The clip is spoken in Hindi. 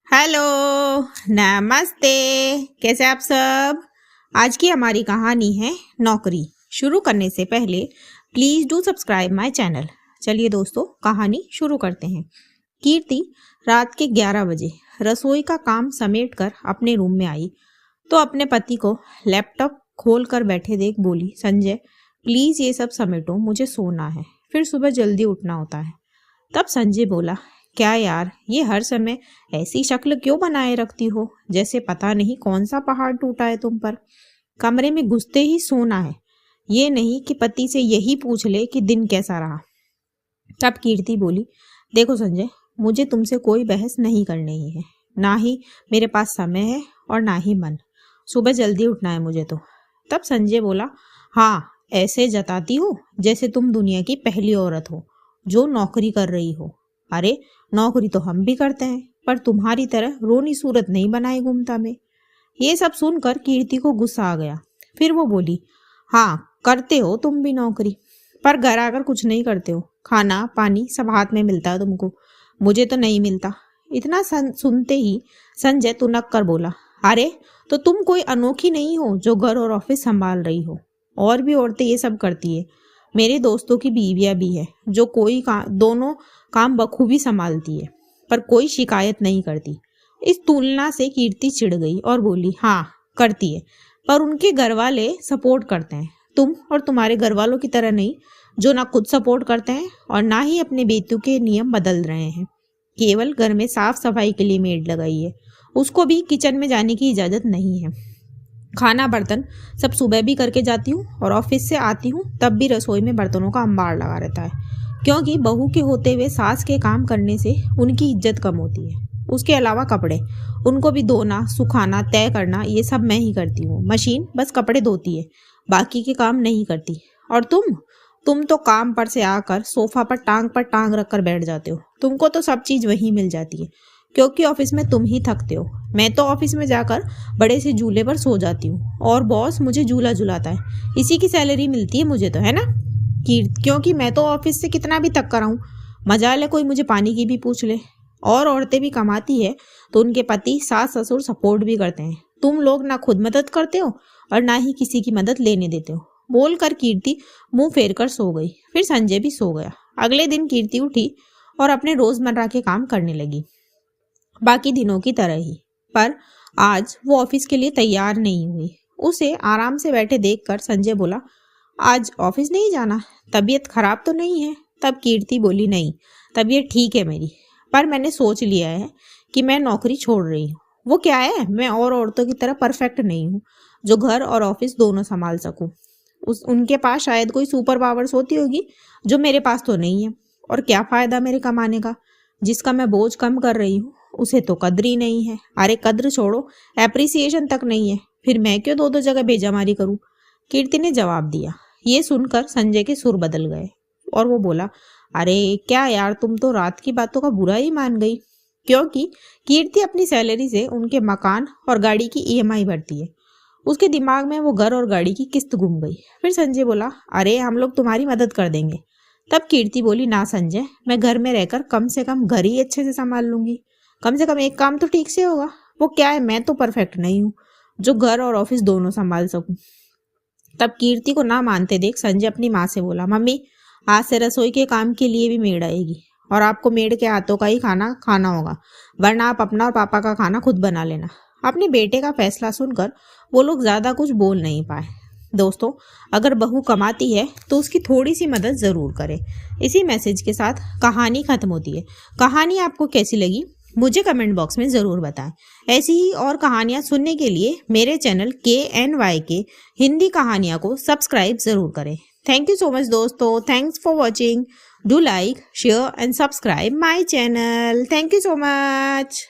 हेलो, नमस्ते। कैसे आप सब। आज की हमारी कहानी है नौकरी। शुरू करने से पहले please do subscribe my channel. चलिए दोस्तों, कहानी शुरू करते हैं। कीर्ति रात के 11 बजे रसोई का काम समेटकर अपने रूम में आई तो अपने पति को लैपटॉप खोल कर बैठे देख बोली, संजय प्लीज ये सब समेटो, मुझे सोना है, फिर सुबह जल्दी उठना होता है। तब संजय बोला, क्या यार, ये हर समय ऐसी शक्ल क्यों बनाए रखती हो, जैसे पता नहीं कौन सा पहाड़ टूटा है तुम पर। कमरे में घुसते ही सोना है, ये नहीं कि पति से यही पूछ ले कि दिन कैसा रहा। तब कीर्ति बोली, देखो संजय, मुझे तुमसे कोई बहस नहीं करनी है, ना ही मेरे पास समय है और ना ही मन। सुबह जल्दी उठना है मुझे तो। तब संजय बोला, हाँ, ऐसे जताती हो जैसे तुम दुनिया की पहली औरत हो जो नौकरी कर रही हो। अरे नौकरी तो हम भी करते हैं, पर तुम्हारी तरह रोनी सूरत नहीं बनाए घूमता मैं। ये सब सुनकर कीर्ति को गुस्सा आ गया। फिर वो बोली, हाँ करते हो तुम भी नौकरी, पर घर आकर कुछ नहीं करते हो। खाना पानी सब हाथ में मिलता है तुमको, मुझे तो नहीं मिलता। इतना सुनते ही संजय तुनक कर बोला, अरे तो तुम कोई अनोखी नहीं हो जो घर और ऑफिस संभाल रही हो। और भी औरतें ये सब करती है। मेरे दोस्तों की बीवियां भी है जो दोनों काम बखूबी संभालती है, पर कोई शिकायत नहीं करती। इस तुलना से कीर्ति चिढ़ गई और बोली, हाँ करती है, पर उनके घर वाले सपोर्ट करते हैं। तुम और तुम्हारे घर वालों की तरह नहीं, जो ना खुद सपोर्ट करते हैं और ना ही अपने बेटियों के नियम बदल रहे हैं। केवल घर में साफ सफाई के लिए मेड लगाई है, उसको भी किचन में जाने की इजाजत नहीं है। खाना बर्तन सब सुबह भी करके जाती हूँ और ऑफिस से आती हूँ तब भी रसोई में बर्तनों का अंबार लगा रहता है, क्योंकि बहू के होते हुए सास के काम करने से उनकी इज्जत कम होती है। उसके अलावा कपड़े, उनको भी धोना सुखाना तय करना ये सब मैं ही करती हूँ। मशीन बस कपड़े धोती है, बाकी के काम नहीं करती। और तुम तो काम पर से आकर सोफा पर टांग रख कर बैठ जाते हो। तुमको तो सब चीज वहीं मिल जाती है, क्योंकि ऑफिस में तुम ही थकते हो। मैं तो ऑफिस में जाकर बड़े से झूले पर सो जाती हूँ और बॉस मुझे झूला झुलाता है। इसी की सैलरी मिलती है मुझे तो, है ना। क्योंकि मैं तो ऑफिस से कितना भी थक कर आऊं, मजाल है कोई मुझे पानी की भी पूछ ले। और औरतें भी कमाती है तो उनके पति सास ससुर सपोर्ट भी करते हैं। तुम लोग ना खुद मदद करते हो और ना ही किसी की मदद लेने देते हो। बोलकर कीर्ति मुंह फेर कर सो गई। फिर संजय भी सो गया। अगले दिन कीर्ति उठी और अपने रोजमर्रा के काम करने लगी, बाकी दिनों की तरह ही। पर आज वो ऑफिस के लिए तैयार नहीं हुई। उसे आराम से बैठे देखकर संजय बोला, आज ऑफिस नहीं जाना, तबीयत खराब तो नहीं है। तब कीर्ति बोली, नहीं तबीयत ठीक है मेरी, पर मैंने सोच लिया है कि मैं नौकरी छोड़ रही हूँ। वो क्या है, मैं और औरतों की तरह परफेक्ट नहीं हूँ जो घर और ऑफिस दोनों संभाल सकूं। उनके पास शायद कोई सुपर पावर्स होती होगी जो मेरे पास तो नहीं है। और क्या फायदा मेरे कमाने का, जिसका मैं बोझ कम कर रही हूँ उसे तो कद्र ही नहीं है। अरे कद्र छोड़ो, एप्रिसिएशन तक नहीं है, फिर मैं क्यों दो जगह भेजामारी करूं। कीर्ति ने जवाब दिया। ये सुनकर संजय के सुर बदल गए और वो बोला, अरे क्या यार, तुम तो रात की बातों का बुरा ही मान गई। क्योंकि कीर्ति अपनी सैलरी से उनके मकान और गाड़ी की ईएमआई भरती है। उसके दिमाग में वो घर और गाड़ी की किस्त घूम गई। फिर संजय बोला, अरे हम लोग तुम्हारी मदद कर देंगे। तब कीर्ति बोली, ना संजय, मैं घर में रहकर कम से कम घर ही अच्छे से संभाल लूंगी। कम से कम एक काम तो ठीक से होगा। वो क्या है, मैं तो परफेक्ट नहीं हूँ जो घर और ऑफिस दोनों संभाल सकूं। तब कीर्ति को ना मानते देख संजय अपनी माँ से बोला, मम्मी आज से रसोई के काम के लिए भी मेड आएगी और आपको मेड के हाथों का ही खाना खाना होगा, वरना आप अपना और पापा का खाना खुद बना लेना। अपने बेटे का फैसला सुनकर वो लोग ज्यादा कुछ बोल नहीं पाए। दोस्तों, अगर बहू कमाती है तो उसकी थोड़ी सी मदद जरूर करें। इसी मैसेज के साथ कहानी खत्म होती है। कहानी आपको कैसी लगी मुझे कमेंट बॉक्स में ज़रूर बताएं। ऐसी ही और कहानियाँ सुनने के लिए मेरे चैनल KNYK हिंदी कहानियाँ को सब्सक्राइब ज़रूर करें। थैंक यू सो मच दोस्तों, thanks for watching. Do like share and subscribe my channel. Thank you so much.